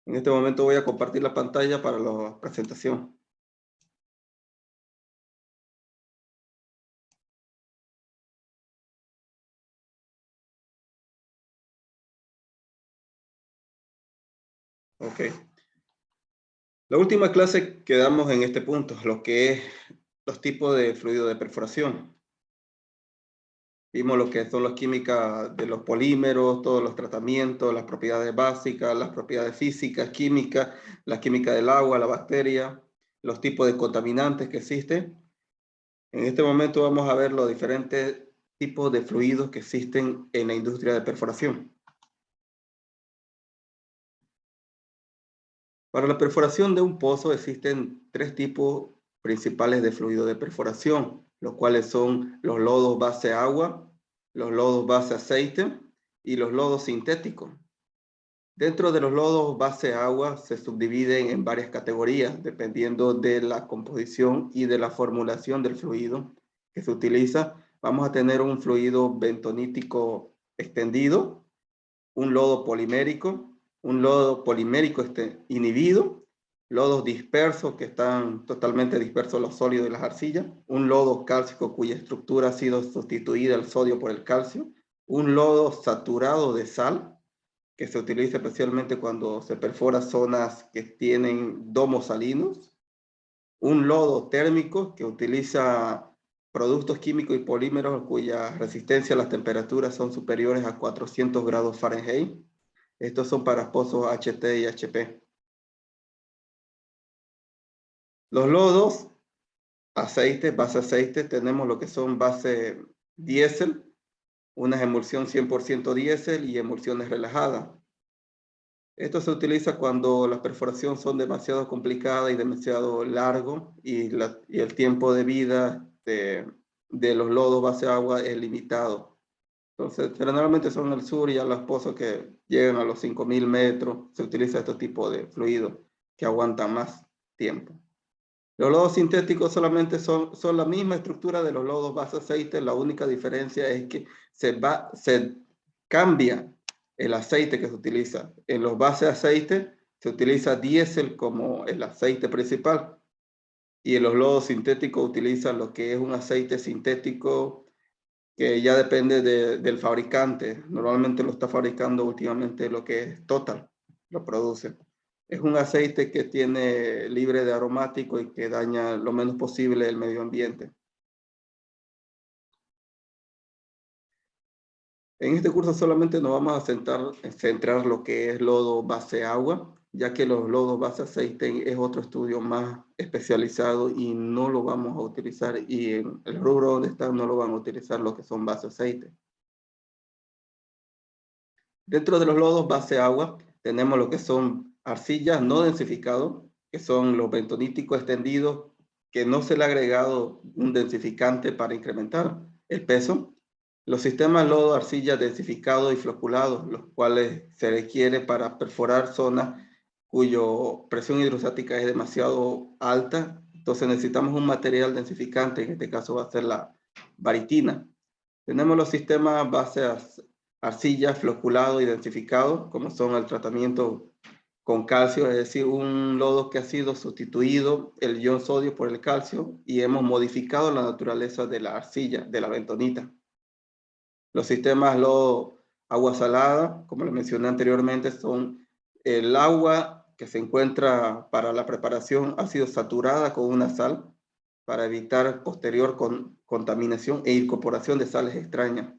En este momento voy a compartir la pantalla para la presentación. Ok. La última clase que damos en este punto, lo que es los tipos de fluido de perforación. Vimos lo que son las químicas de los polímeros, todos los tratamientos, las propiedades básicas, las propiedades físicas, químicas, la química del agua, la bacteria, los tipos de contaminantes que existen. En este momento vamos a ver los diferentes tipos de fluidos que existen en la industria de perforación. Para la perforación de un pozo existen tres tipos principales de fluido de perforación, los cuales son los lodos base agua, los lodos base aceite y los lodos sintéticos. Dentro de los lodos base agua se subdividen en varias categorías, dependiendo de la composición y de la formulación del fluido que se utiliza. Vamos a tener un fluido bentonítico extendido, un lodo polimérico inhibido, lodos dispersos que están totalmente dispersos los sólidos de las arcillas, un lodo cálcico cuya estructura ha sido sustituida el sodio por el calcio, un lodo saturado de sal, que se utiliza especialmente cuando se perfora zonas que tienen domos salinos, un lodo térmico que utiliza productos químicos y polímeros cuya resistencia a las temperaturas son superiores a 400 grados Fahrenheit. Estos son para pozos HT y HP. Los lodos, base aceite, tenemos lo que son base diésel, una emulsión 100% diésel y emulsiones relajadas. Esto se utiliza cuando las perforaciones son demasiado complicadas y demasiado largo y el tiempo de vida de los lodos base agua es limitado. Entonces, generalmente son en el sur y a los pozos que llegan a los 5.000 metros, se utiliza este tipo de fluido que aguantan más tiempo. Los lodos sintéticos solamente son la misma estructura de los lodos base aceite, la única diferencia es que se cambia el aceite que se utiliza. En los base aceite se utiliza diésel como el aceite principal y en los lodos sintéticos utilizan lo que es un aceite sintético que ya depende del fabricante. Normalmente lo está fabricando últimamente lo que es Total, lo produce. Es un aceite que tiene libre de aromático y que daña lo menos posible el medio ambiente. En este curso solamente nos vamos a centrar lo que es lodo base agua, ya que los lodos base aceite es otro estudio más especializado y no lo vamos a utilizar, y en el rubro donde están no lo van a utilizar lo que son base aceite. Dentro de los lodos base agua tenemos lo que son arcillas no densificados, que son los bentoníticos extendidos, que no se le ha agregado un densificante para incrementar el peso. Los sistemas lodo arcilla densificados y floculados, los cuales se requiere para perforar zonas cuya presión hidrostática es demasiado alta. Entonces necesitamos un material densificante, en este caso va a ser la baritina. Tenemos los sistemas base arcilla, floculado y densificado, como son el tratamiento con calcio, es decir, un lodo que ha sido sustituido el ion sodio por el calcio y hemos modificado la naturaleza de la arcilla, de la bentonita. Los sistemas lodo agua salada, como lo mencioné anteriormente, son el agua que se encuentra para la preparación ha sido saturada con una sal para evitar posterior contaminación e incorporación de sales extrañas.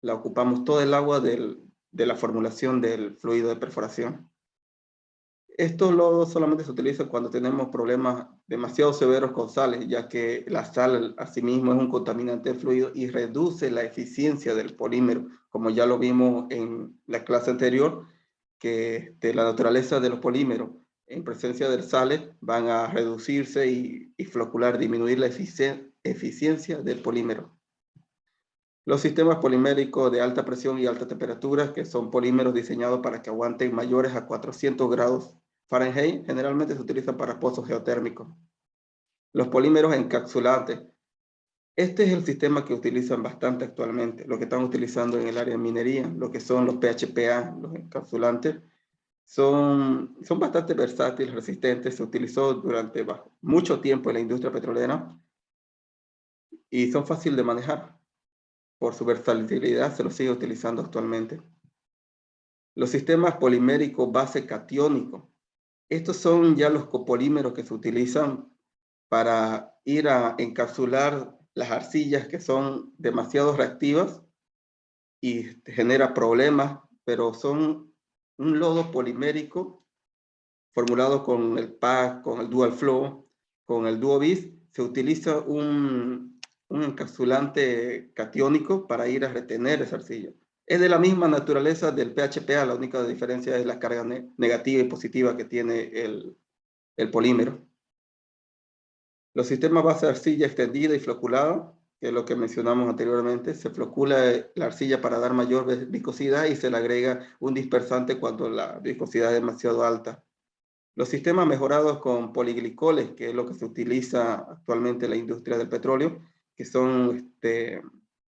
La ocupamos todo el agua de la formulación del fluido de perforación. Estos lodos solamente se utilizan cuando tenemos problemas demasiado severos con sales, ya que la sal asimismo es un contaminante del fluido y reduce la eficiencia del polímero, como ya lo vimos en la clase anterior, que de la naturaleza de los polímeros en presencia de sales van a reducirse y flocular, disminuir la eficiencia del polímero. Los sistemas poliméricos de alta presión y alta temperatura, que son polímeros diseñados para que aguanten mayores a 400 grados Fahrenheit, generalmente se utilizan para pozos geotérmicos. Los polímeros encapsulantes. Este es el sistema que utilizan bastante actualmente, lo que están utilizando en el área de minería, lo que son los PHPA, los encapsulantes. son bastante versátiles, resistentes, se utilizó durante mucho tiempo en la industria petrolera y son fáciles de manejar. Por su versatilidad se los sigue utilizando actualmente. Los sistemas poliméricos base catiónico. Estos son ya los copolímeros que se utilizan para ir a encapsular las arcillas que son demasiado reactivas y genera problemas, pero son un lodo polimérico formulado con el PAC, con el Dual Flow, con el Duobis. Se utiliza un encapsulante catiónico para ir a retener esa arcilla. Es de la misma naturaleza del PHPA, la única diferencia es la carga negativa y positiva que tiene el polímero. Los sistemas base arcilla extendida y floculada, que es lo que mencionamos anteriormente, se flocula la arcilla para dar mayor viscosidad y se le agrega un dispersante cuando la viscosidad es demasiado alta. Los sistemas mejorados con poliglicoles, que es lo que se utiliza actualmente en la industria del petróleo, que son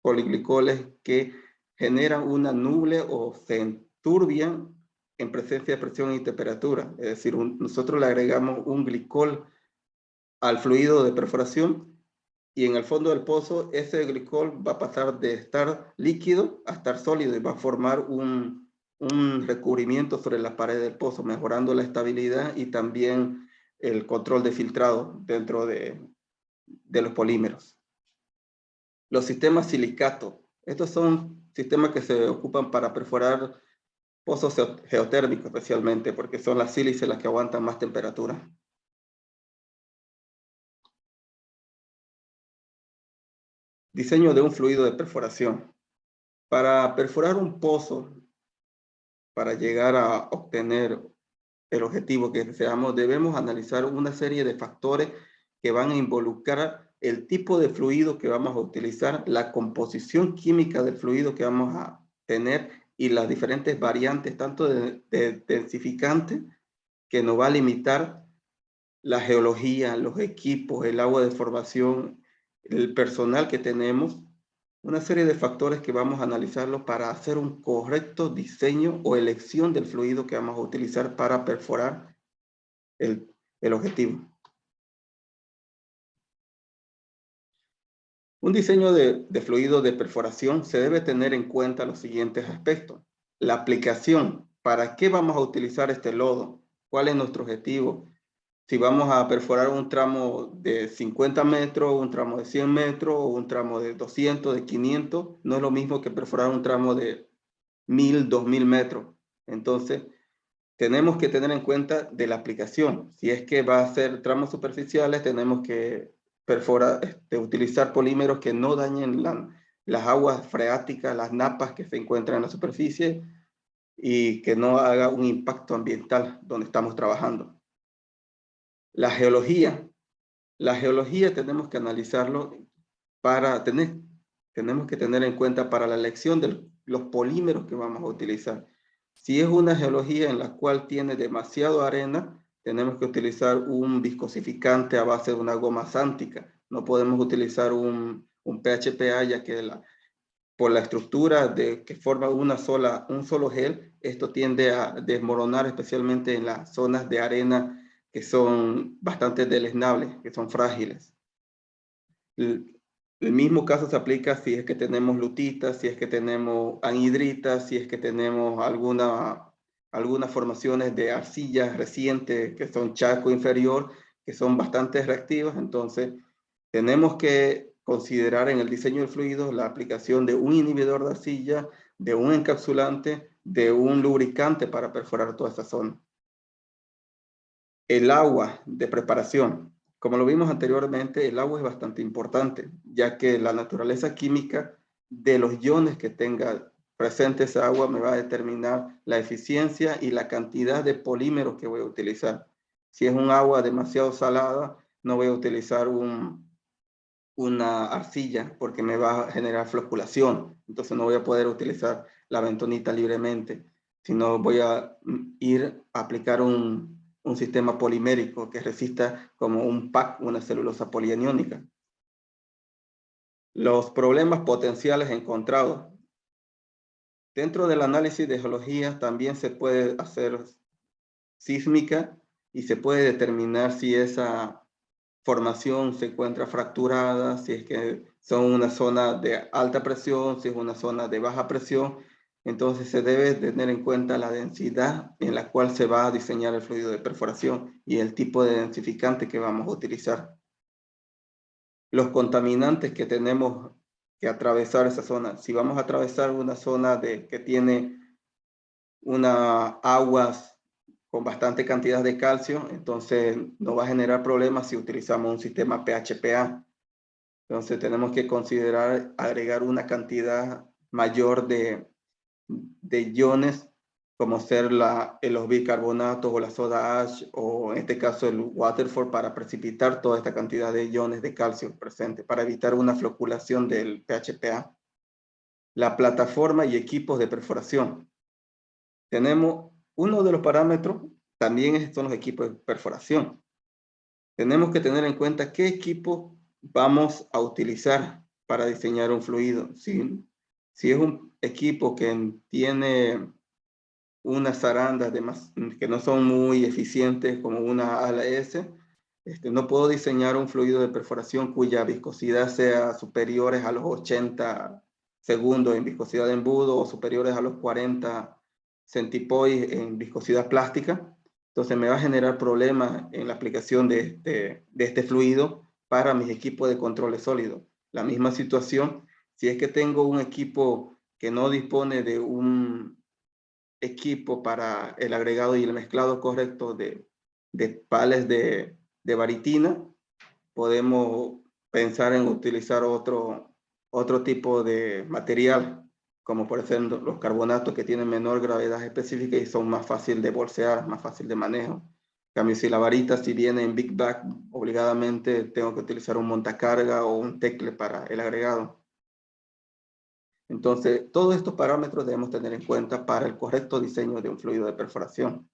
poliglicoles que generan una nube o se enturbian en presencia de presión y temperatura. Es decir, nosotros le agregamos un glicol al fluido de perforación y en el fondo del pozo ese glicol va a pasar de estar líquido a estar sólido y va a formar un recubrimiento sobre la pared del pozo, mejorando la estabilidad y también el control de filtrado dentro de los polímeros. Los sistemas silicato. Estos son sistemas que se ocupan para perforar pozos geotérmicos especialmente, porque son las sílices las que aguantan más temperatura. Diseño de un fluido de perforación. Para perforar un pozo, para llegar a obtener el objetivo que deseamos, debemos analizar una serie de factores que van a involucrar el tipo de fluido que vamos a utilizar, la composición química del fluido que vamos a tener y las diferentes variantes, tanto de densificante, que nos va a limitar la geología, los equipos, el agua de formación, el personal que tenemos, una serie de factores que vamos a analizarlo para hacer un correcto diseño o elección del fluido que vamos a utilizar para perforar el objetivo. Un diseño de fluido de perforación se debe tener en cuenta los siguientes aspectos. La aplicación, ¿para qué vamos a utilizar este lodo? ¿Cuál es nuestro objetivo? Si vamos a perforar un tramo de 50 metros, un tramo de 100 metros, o un tramo de 200, de 500, no es lo mismo que perforar un tramo de 1000, 2000 metros. Entonces, tenemos que tener en cuenta de la aplicación. Si es que va a ser tramos superficiales, tenemos que utilizar polímeros que no dañen las aguas freáticas, las napas que se encuentran en la superficie y que no haga un impacto ambiental donde estamos trabajando. La geología. La geología tenemos que analizarlo tenemos que tener en cuenta para la elección de los polímeros que vamos a utilizar. Si es una geología en la cual tiene demasiado arena, tenemos que utilizar un viscosificante a base de una goma sántica. No podemos utilizar un PHPA, ya que por la estructura que forma un solo gel, esto tiende a desmoronar, especialmente en las zonas de arena que son bastante deleznables, que son frágiles. El mismo caso se aplica si es que tenemos lutitas, si es que tenemos anhidritas, si es que tenemos algunas formaciones de arcillas recientes que son chaco inferior, que son bastante reactivas. Entonces, tenemos que considerar en el diseño del fluido la aplicación de un inhibidor de arcilla, de un encapsulante, de un lubricante para perforar toda esta zona. El agua de preparación. Como lo vimos anteriormente, el agua es bastante importante, ya que la naturaleza química de los iones que tenga presente esa agua me va a determinar la eficiencia y la cantidad de polímeros que voy a utilizar. Si es un agua demasiado salada, no voy a utilizar una arcilla porque me va a generar floculación. Entonces no voy a poder utilizar la bentonita libremente, sino voy a ir a aplicar un sistema polimérico que resista como un PAC, una celulosa polianiónica. Los problemas potenciales encontrados. Dentro del análisis de geología también se puede hacer sísmica y se puede determinar si esa formación se encuentra fracturada, si es que son una zona de alta presión, si es una zona de baja presión. Entonces se debe tener en cuenta la densidad en la cual se va a diseñar el fluido de perforación y el tipo de densificante que vamos a utilizar. Los contaminantes que tenemos que atravesar esa zona. Si vamos a atravesar una zona que tiene aguas con bastante cantidad de calcio, entonces no va a generar problemas si utilizamos un sistema PHPA. Entonces tenemos que considerar agregar una cantidad mayor de iones, como ser los bicarbonatos o la soda ash, o en este caso el Waterford, para precipitar toda esta cantidad de iones de calcio presente, para evitar una floculación del PHPA. La plataforma y equipos de perforación. Tenemos uno de los parámetros, también son los equipos de perforación. Tenemos que tener en cuenta qué equipo vamos a utilizar para diseñar un fluido. Si es un equipo que tiene unas zarandas que no son muy eficientes, como una ALS, no puedo diseñar un fluido de perforación cuya viscosidad sea superiores a los 80 segundos en viscosidad de embudo o superiores a los 40 centipoise en viscosidad plástica. Entonces me va a generar problemas en la aplicación de este fluido para mis equipos de control sólido. La misma situación, si es que tengo un equipo que no dispone de un equipo para el agregado y el mezclado correcto de pales de baritina, podemos pensar en utilizar otro tipo de material, como por ejemplo los carbonatos, que tienen menor gravedad específica y son más fácil de bolsear, más fácil de manejo. En cambio, si la varita, si viene en Big Bag, obligadamente tengo que utilizar un montacarga o un tecle para el agregado. Entonces, todos estos parámetros debemos tener en cuenta para el correcto diseño de un fluido de perforación.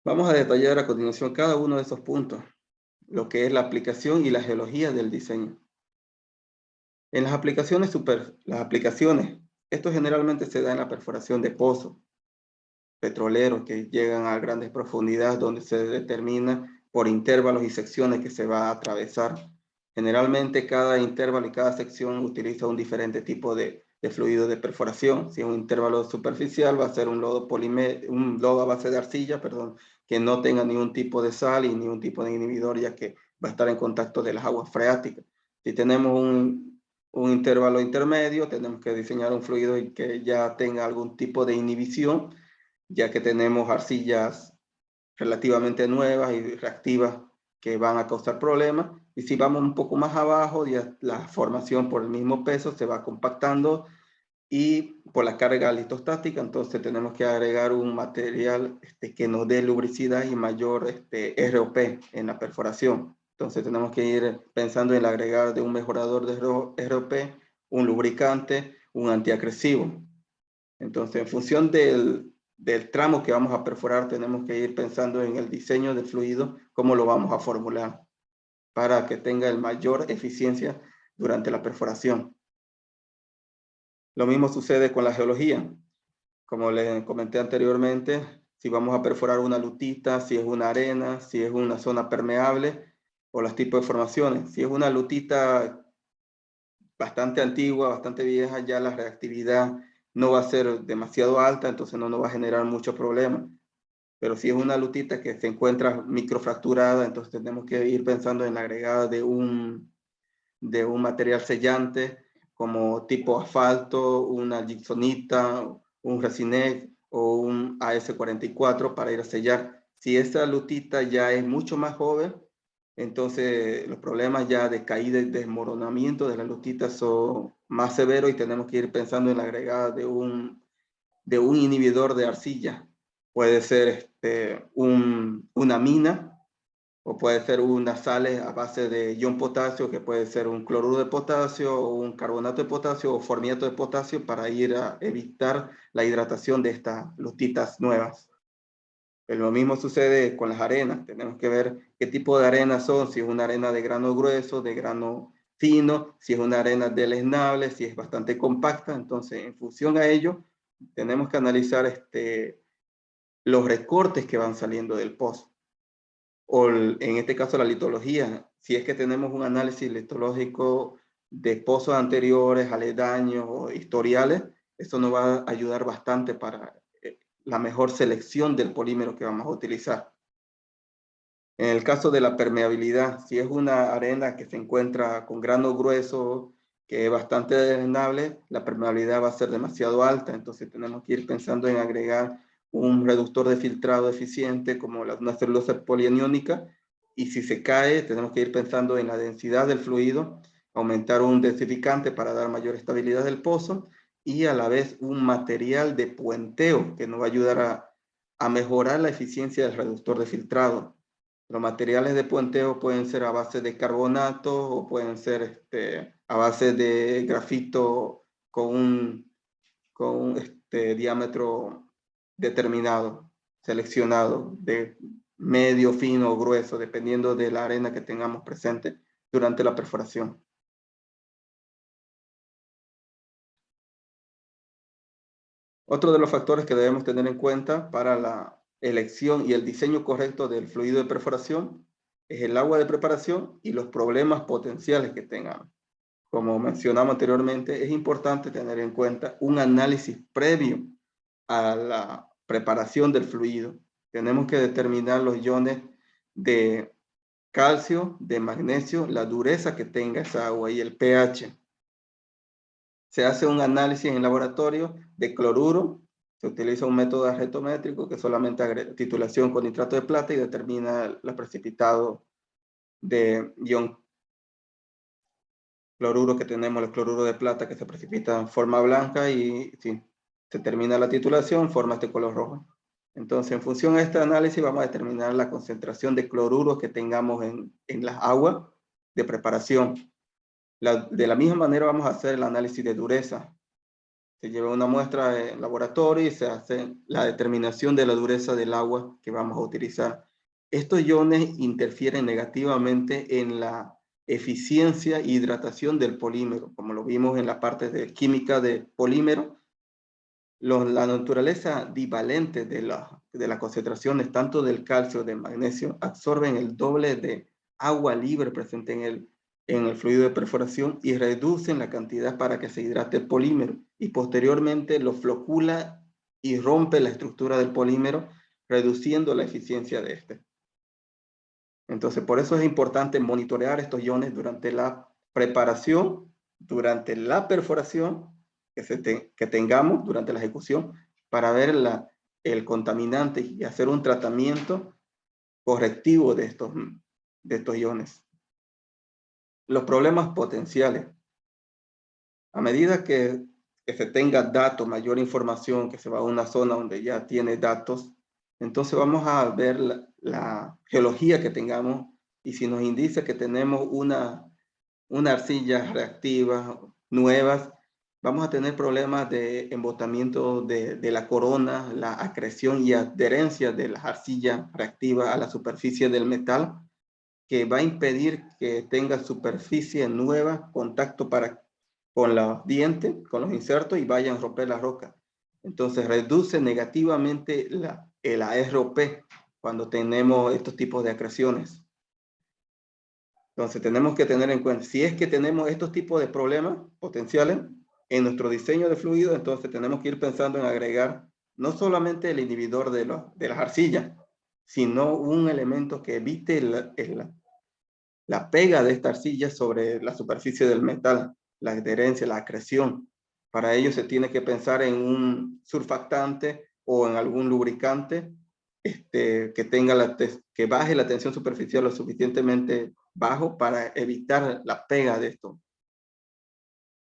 Vamos a detallar a continuación cada uno de esos puntos, lo que es la aplicación y la geología del diseño. En las aplicaciones, esto generalmente se da en la perforación de pozos petroleros que llegan a grandes profundidades, donde se determina por intervalos y secciones que se va a atravesar. Generalmente cada intervalo y cada sección utiliza un diferente tipo de fluido de perforación. Si es un intervalo superficial, va a ser un lodo a base de arcilla, que no tenga ningún tipo de sal y ningún tipo de inhibidor, ya que va a estar en contacto de las aguas freáticas. Si tenemos un intervalo intermedio, tenemos que diseñar un fluido que ya tenga algún tipo de inhibición, ya que tenemos arcillas relativamente nuevas y reactivas que van a causar problemas. Y si vamos un poco más abajo, ya la formación por el mismo peso se va compactando y por la carga litostática, entonces tenemos que agregar un material que nos dé lubricidad y mayor ROP en la perforación. Entonces tenemos que ir pensando en el agregar de un mejorador de ROP, un lubricante, un antiagresivo. Entonces, en función del tramo que vamos a perforar, tenemos que ir pensando en el diseño del fluido, cómo lo vamos a formular para que tenga el mayor eficiencia durante la perforación. Lo mismo sucede con la geología. Como les comenté anteriormente, si vamos a perforar una lutita, si es una arena, si es una zona permeable o los tipos de formaciones. Si es una lutita bastante antigua, bastante vieja, ya la reactividad no va a ser demasiado alta, entonces no nos va a generar mucho problema. Pero si es una lutita que se encuentra microfracturada, entonces tenemos que ir pensando en la agregada de un material sellante como tipo asfalto, una gibsonita, un resinex o un AS44 para ir a sellar. Si esa lutita ya es mucho más joven, entonces los problemas ya de caída y desmoronamiento de la lutita son más severos y tenemos que ir pensando en la agregada de un inhibidor de arcilla. Puede ser una mina, o puede ser unas sales a base de ion potasio, que puede ser un cloruro de potasio o un carbonato de potasio o formiato de potasio, para ir a evitar la hidratación de estas lutitas nuevas. Pero lo mismo sucede con las arenas. Tenemos que ver qué tipo de arena son, si es una arena de grano grueso, de grano fino, si es una arena deleznable, si es bastante compacta. Entonces, en función a ello, tenemos que analizar los recortes que van saliendo del pozo. O en este caso la litología. Si es que tenemos un análisis litológico de pozos anteriores, aledaños o historiales, eso nos va a ayudar bastante para la mejor selección del polímero que vamos a utilizar. En el caso de la permeabilidad, si es una arena que se encuentra con grano grueso, que es bastante drenable, la permeabilidad va a ser demasiado alta, entonces tenemos que ir pensando en agregar un reductor de filtrado eficiente como una celulosa polianiónica, y si se cae, tenemos que ir pensando en la densidad del fluido, aumentar un densificante para dar mayor estabilidad del pozo, y a la vez un material de puenteo que nos va a ayudar a mejorar la eficiencia del reductor de filtrado. Los materiales de puenteo pueden ser a base de carbonato o pueden ser a base de grafito con un diámetro determinado, seleccionado, de medio, fino o grueso, dependiendo de la arena que tengamos presente durante la perforación. Otro de los factores que debemos tener en cuenta para la elección y el diseño correcto del fluido de perforación es el agua de preparación y los problemas potenciales que tengan. Como mencionamos anteriormente, es importante tener en cuenta un análisis previo a la preparación del fluido. Tenemos que determinar los iones de calcio, de magnesio, la dureza que tenga esa agua y el pH. Se hace un análisis en laboratorio de cloruro. Se utiliza un método arretométrico que solamente agrega titulación con nitrato de plata y determina el precipitado de ion cloruro que tenemos, el cloruro de plata que se precipita en forma blanca y sí, se termina la titulación, forma este color rojo. Entonces, en función a este análisis vamos a determinar la concentración de cloruro que tengamos en las aguas de preparación. De la misma manera vamos a hacer el análisis de dureza. Se lleva una muestra en laboratorio y se hace la determinación de la dureza del agua que vamos a utilizar. Estos iones interfieren negativamente en la eficiencia e hidratación del polímero, como lo vimos en la parte de química de polímero. La naturaleza divalente de las concentraciones tanto del calcio como del magnesio absorben el doble de agua libre presente en el fluido de perforación y reducen la cantidad para que se hidrate el polímero y posteriormente lo flocula y rompe la estructura del polímero, reduciendo la eficiencia de este. Entonces, por eso es importante monitorear estos iones durante la preparación, durante la perforación que tengamos durante la ejecución para ver el contaminante y hacer un tratamiento correctivo de estos iones. Los problemas potenciales. A medida que se tenga datos, mayor información, que se va a una zona donde ya tiene datos, entonces vamos a ver la geología que tengamos y si nos indica que tenemos una arcilla reactiva nuevas, vamos a tener problemas de embotamiento de la corona, la acreción y adherencia de las arcillas reactivas a la superficie del metal, que va a impedir que tenga superficie nueva, contacto con los dientes, con los insertos y vayan a romper la roca. Entonces reduce negativamente el AROP cuando tenemos estos tipos de acreciones. Entonces tenemos que tener en cuenta, si es que tenemos estos tipos de problemas potenciales en nuestro diseño de fluido, entonces tenemos que ir pensando en agregar no solamente el inhibidor de las arcillas, sino un elemento que evite la pega de esta arcilla sobre la superficie del metal, la adherencia, la acreción. Para ello se tiene que pensar en un surfactante o en algún lubricante que baje la tensión superficial lo suficientemente bajo para evitar la pega de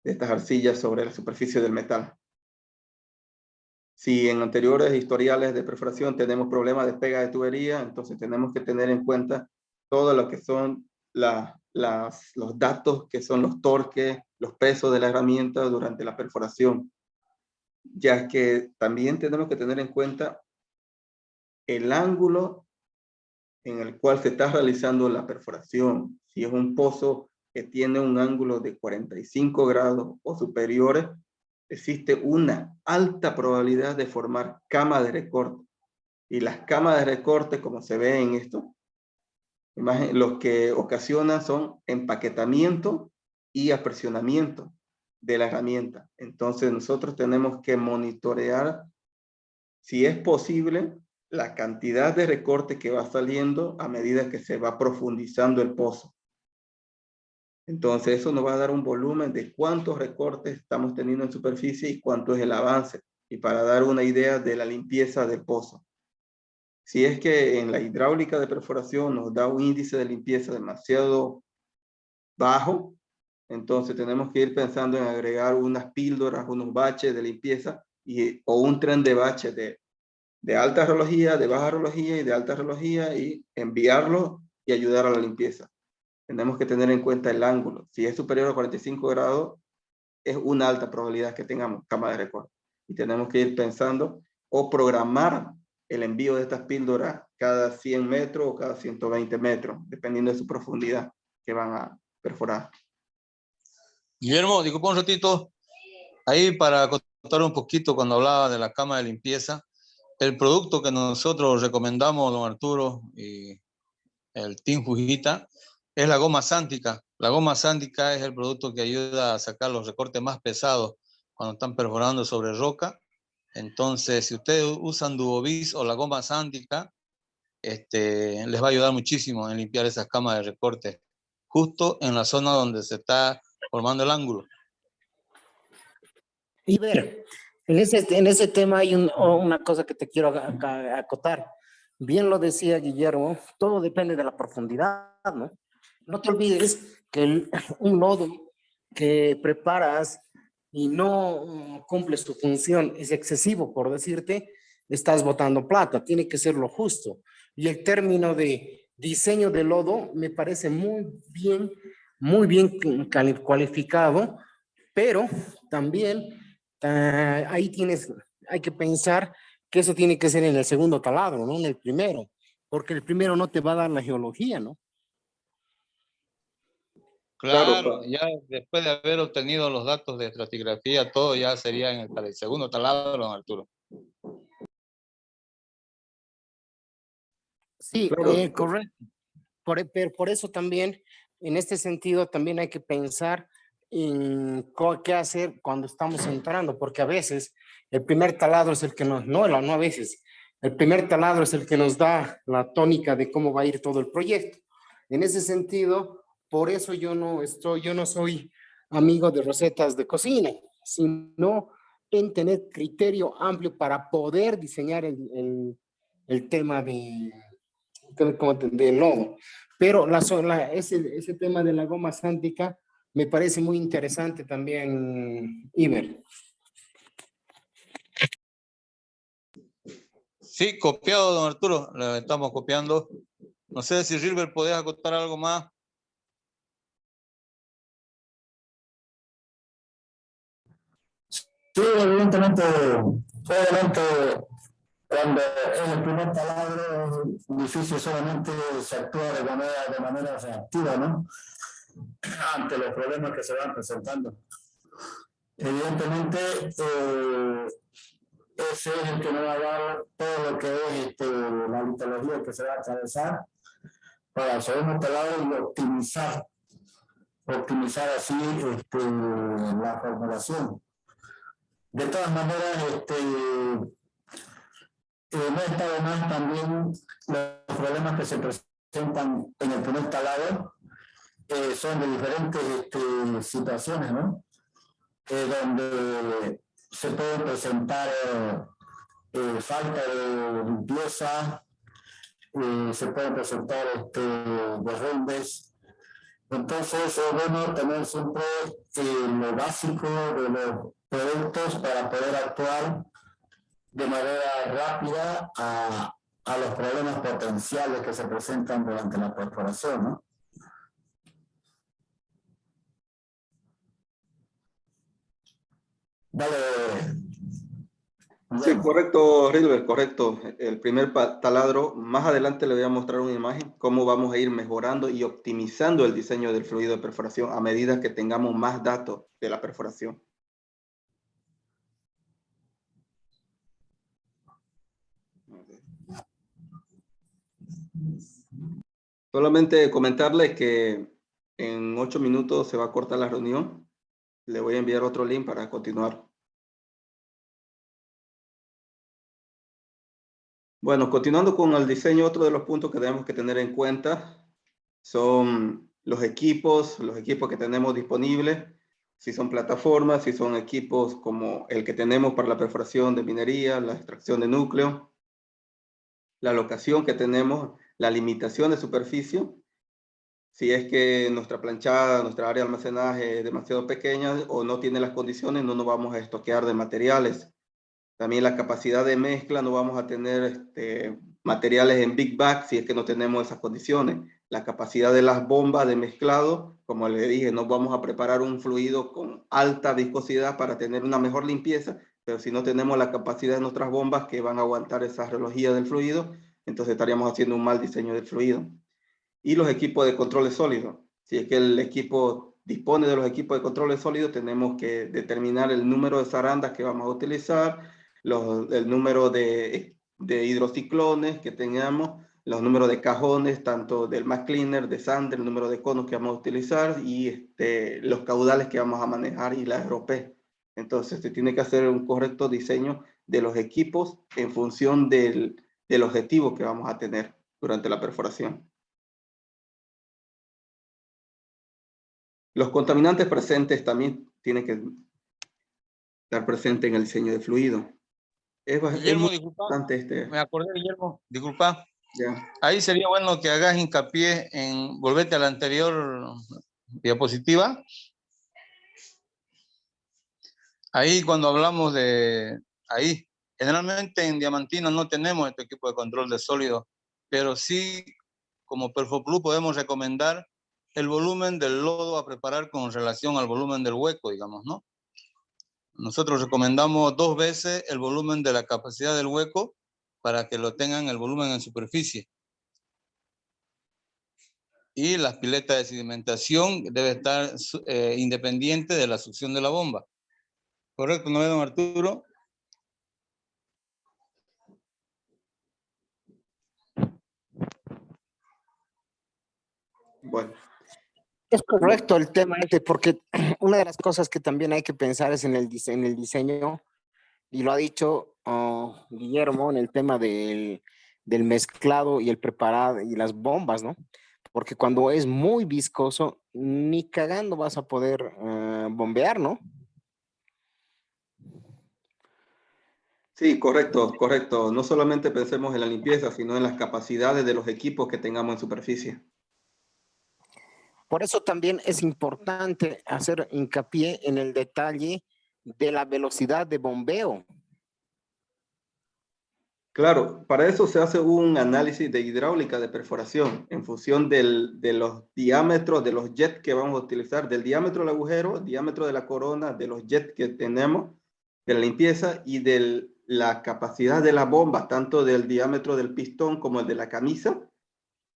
estas arcillas sobre la superficie del metal. Si en anteriores historiales de perforación tenemos problemas de pega de tubería, entonces tenemos que tener en cuenta todo lo que son los datos, que son los torques, los pesos de la herramienta durante la perforación, ya que también tenemos que tener en cuenta el ángulo en el cual se está realizando la perforación. Si es un pozo que tiene un ángulo de 45 grados o superiores, existe una alta probabilidad de formar camas de recorte. Y las camas de recorte, como se ve en esto, lo que ocasionan son empaquetamiento y apresionamiento de la herramienta. Entonces nosotros tenemos que monitorear, si es posible, la cantidad de recorte que va saliendo a medida que se va profundizando el pozo. Entonces eso nos va a dar un volumen de cuántos recortes estamos teniendo en superficie y cuánto es el avance, y para dar una idea de la limpieza del pozo. Si es que en la hidráulica de perforación nos da un índice de limpieza demasiado bajo, entonces tenemos que ir pensando en agregar unas píldoras, unos baches de limpieza o un tren de baches de alta relojía, de baja relojía y de alta relojía, y enviarlo y ayudar a la limpieza. Tenemos que tener en cuenta el ángulo. Si es superior a 45 grados, es una alta probabilidad que tengamos cama de recorte. Y tenemos que ir pensando o programar el envío de estas píldoras cada 100 metros o cada 120 metros, dependiendo de su profundidad que van a perforar. Guillermo, disculpa un ratito. Ahí para contar un poquito cuando hablaba de la cama de limpieza, el producto que nosotros recomendamos, don Arturo y el Team Fujita, es la goma sántica. La goma sántica es el producto que ayuda a sacar los recortes más pesados cuando están perforando sobre roca. Entonces, si ustedes usan Duovis o la goma sántica, les va a ayudar muchísimo en limpiar esas camas de recorte, justo en la zona donde se está formando el ángulo. Y ver, en ese tema hay una cosa que te quiero acotar. Bien lo decía Guillermo, todo depende de la profundidad, ¿no? No te olvides que un lodo que preparas y no cumple su función es excesivo, por decirte, estás botando plata, tiene que ser lo justo. Y el término de diseño de lodo me parece muy bien cualificado, pero también ahí hay que pensar que eso tiene que ser en el segundo taladro, no en el primero, porque el primero no te va a dar la geología, ¿no? Claro, ya después de haber obtenido los datos de estratigrafía, todo ya sería en el segundo taladro, don Arturo. Sí, Claro. correcto. Por eso también, en este sentido, también hay que pensar en qué hacer cuando estamos entrando, porque a veces el primer taladro es el que no a veces, el primer taladro es el que nos da la tónica de cómo va a ir todo el proyecto. En ese sentido, por eso yo no soy amigo de recetas de cocina, sino en tener criterio amplio para poder diseñar el tema de lodo. Pero ese tema de la goma sántica me parece muy interesante también, Iber. Sí, copiado, don Arturo, le estamos copiando. No sé si River podés acotar algo más. Sí, evidentemente, obviamente, cuando es el primer taladro es difícil, solamente se actúa de manera reactiva, ¿no? Ante los problemas que se van presentando. Evidentemente, ese es el que nos va a dar todo lo que es la litología que se va a atravesar para el segundo taladro y optimizar así la formulación. De todas maneras, no está de más también los problemas que se presentan en el primer taladro, son de diferentes situaciones, ¿no? Donde se puede presentar falta de limpieza, se pueden presentar derrumbes. Entonces es bueno tener siempre lo básico de los productos para poder actuar de manera rápida a los problemas potenciales que se presentan durante la perforación, ¿no? Dale. Sí, correcto, Rilber, correcto. El primer taladro, más adelante le voy a mostrar una imagen, cómo vamos a ir mejorando y optimizando el diseño del fluido de perforación a medida que tengamos más datos de la perforación. Solamente comentarle que en 8 minutos se va a cortar la reunión. Le voy a enviar otro link para continuar. Bueno, continuando con el diseño, otro de los puntos que tenemos que tener en cuenta son los equipos que tenemos disponibles, si son plataformas, si son equipos como el que tenemos para la perforación de minería, la extracción de núcleo, la locación que tenemos, la limitación de superficie, si es que nuestra planchada, nuestra área de almacenaje es demasiado pequeña o no tiene las condiciones, no nos vamos a estoquear de materiales. También la capacidad de mezcla, no vamos a tener materiales en big bag si es que no tenemos esas condiciones. La capacidad de las bombas de mezclado, como le dije, no vamos a preparar un fluido con alta viscosidad para tener una mejor limpieza, pero si no tenemos la capacidad de nuestras bombas que van a aguantar esa relojía del fluido, entonces estaríamos haciendo un mal diseño del fluido. Y los equipos de control de sólido. Si es que el equipo dispone de los equipos de control de sólido, tenemos que determinar el número de zarandas que vamos a utilizar, el número de hidrociclones que tengamos, los números de cajones, tanto del max cleaner, de sander, el número de conos que vamos a utilizar y los caudales que vamos a manejar y la ROP. Entonces se tiene que hacer un correcto diseño de los equipos en función del objetivo que vamos a tener durante la perforación. Los contaminantes presentes también tienen que estar presentes en el diseño de fluido. Guillermo, muy disculpa, importante me acordé, Guillermo, disculpa. Ya. Ahí sería bueno que hagas hincapié en, volvete a la anterior diapositiva. Ahí cuando hablamos de, ahí, generalmente en Diamantina no tenemos este equipo de control de sólidos, pero sí, como Perfoplu podemos recomendar el volumen del lodo a preparar con relación al volumen del hueco, digamos, ¿no? Nosotros recomendamos 2 veces el volumen de la capacidad del hueco para que lo tengan el volumen en superficie. Y las piletas de sedimentación debe estar independiente de la succión de la bomba. ¿Correcto, no, don Arturo? Bueno. Es correcto el tema este, porque una de las cosas que también hay que pensar es en el diseño, y lo ha dicho Guillermo, en el tema del mezclado y el preparado y las bombas, ¿no? Porque cuando es muy viscoso, ni cagando vas a poder bombear, ¿no? Sí, correcto, correcto. No solamente pensemos en la limpieza, sino en las capacidades de los equipos que tengamos en superficie. Por eso también es importante hacer hincapié en el detalle de la velocidad de bombeo. Claro, para eso se hace un análisis de hidráulica de perforación en función de los diámetros de los jets que vamos a utilizar, del diámetro del agujero, diámetro de la corona, de los jets que tenemos, de la limpieza y de la capacidad de la bomba, tanto del diámetro del pistón como el de la camisa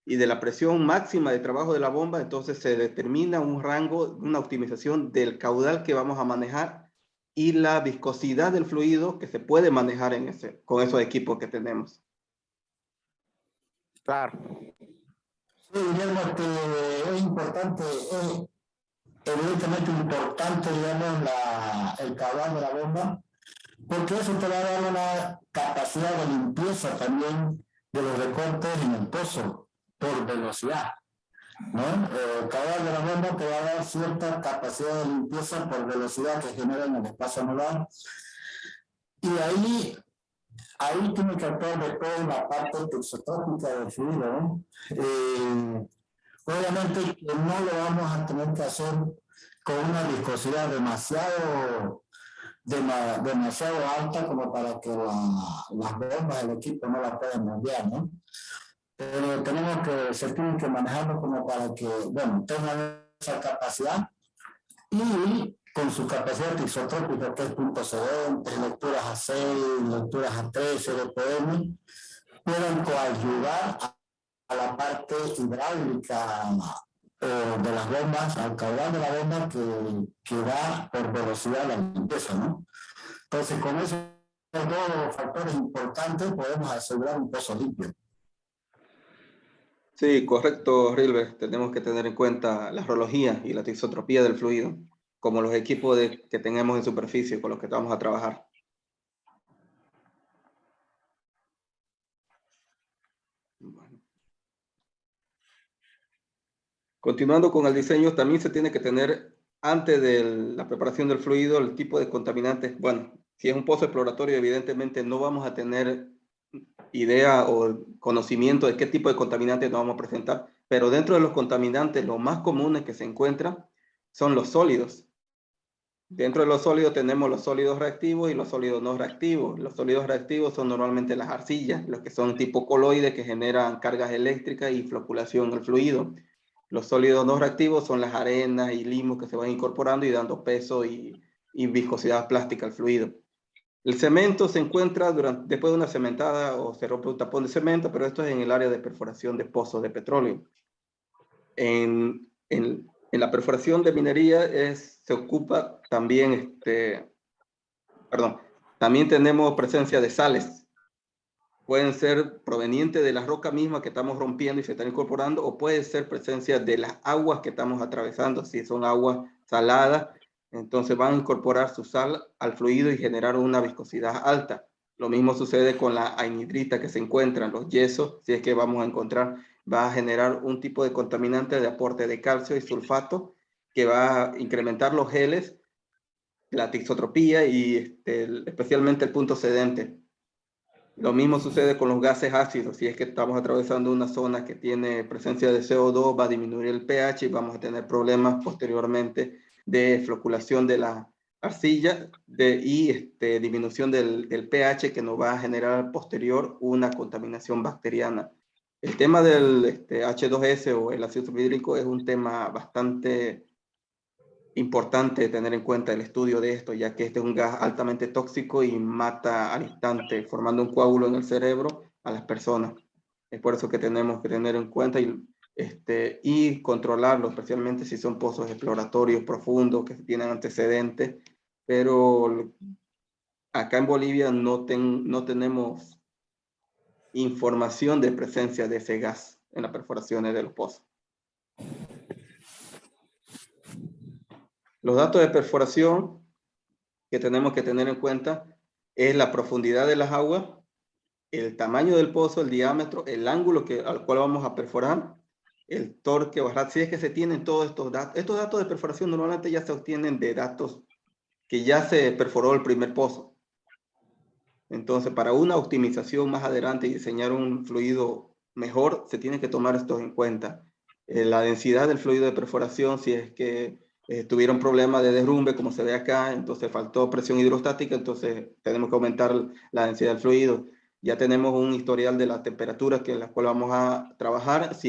y de la presión máxima de trabajo de la bomba. Entonces se determina un rango, una optimización del caudal que vamos a manejar y la viscosidad del fluido que se puede manejar con esos equipos que tenemos. Claro. Sí, Guillermo, es importante, evidentemente importante, digamos, el caudal de la bomba, porque eso te va a dar una capacidad de limpieza también de los recortes en el pozo por velocidad, ¿no? El caudal de la bomba te va a dar cierta capacidad de limpieza por velocidad que genera en el espacio anular. Y ahí tiene que actuar después la parte texotrópica del fluido, ¿no? Obviamente que no lo vamos a tener que hacer con una viscosidad demasiado alta como para que las bombas del equipo no la puedan bombear, ¿no? Pero se tienen que manejarlo como para que, bueno, tengan esa capacidad y con su capacidad texotrópica, que es puntos sedentes, lecturas a 6, lecturas a 13, DPM, puedan coayudar a la parte hidráulica de las bombas, al caudal de la bomba que va por velocidad a la limpieza, ¿no? Entonces, con esos 2 factores importantes podemos asegurar un pozo limpio. Sí, correcto, Rilber. Tenemos que tener en cuenta la reología y la tisotropía del fluido, como los equipos que tenemos en superficie con los que vamos a trabajar. Bueno. Continuando con el diseño, también se tiene que tener, antes de la preparación del fluido, el tipo de contaminantes. Bueno, si es un pozo exploratorio, evidentemente no vamos a tener idea o conocimiento de qué tipo de contaminantes nos vamos a presentar, pero dentro de los contaminantes, los más comunes que se encuentran son los sólidos. Dentro de los sólidos tenemos los sólidos reactivos y los sólidos no reactivos. Los sólidos reactivos son normalmente las arcillas, los que son tipo coloides que generan cargas eléctricas y floculación en el fluido. Los sólidos no reactivos son las arenas y limos que se van incorporando y dando peso y viscosidad plástica al fluido. El cemento se encuentra después de una cementada o se rompe un tapón de cemento, pero esto es en el área de perforación de pozos de petróleo. En la perforación de minería se ocupa también, también tenemos presencia de sales. Pueden ser provenientes de la roca misma que estamos rompiendo y se están incorporando, o puede ser presencia de las aguas que estamos atravesando. Si son aguas saladas, entonces van a incorporar su sal al fluido y generar una viscosidad alta. Lo mismo sucede con la anhidrita que se encuentra en los yesos. Si es que vamos a encontrar, va a generar un tipo de contaminante de aporte de calcio y sulfato que va a incrementar los geles, la tisotropía y especialmente el punto sedente. Lo mismo sucede con los gases ácidos. Si es que estamos atravesando una zona que tiene presencia de CO2, va a disminuir el pH y vamos a tener problemas posteriormente de floculación de la arcilla y disminución del pH que nos va a generar posterior una contaminación bacteriana. El tema del H2S o el ácido sulfhídrico es un tema bastante importante tener en cuenta el estudio de esto, ya que este es un gas altamente tóxico y mata al instante, formando un coágulo en el cerebro a las personas. Es por eso que tenemos que tener en cuenta y controlarlo, especialmente si son pozos exploratorios profundos que tienen antecedentes, pero acá en Bolivia no tenemos información de presencia de ese gas en las perforaciones de los pozos. Los datos de perforación que tenemos que tener en cuenta es la profundidad de las aguas, el tamaño del pozo, el diámetro, el ángulo al cual vamos a perforar, el torque o si es que se tienen todos estos datos. Estos datos de perforación normalmente ya se obtienen de datos que ya se perforó el primer pozo. Entonces, para una optimización más adelante y diseñar un fluido mejor, se tiene que tomar esto en cuenta. La densidad del fluido de perforación, si es que tuvieron problemas de derrumbe, como se ve acá, entonces faltó presión hidrostática, entonces tenemos que aumentar la densidad del fluido. Ya tenemos un historial de la temperatura que en la cual vamos a trabajar. Si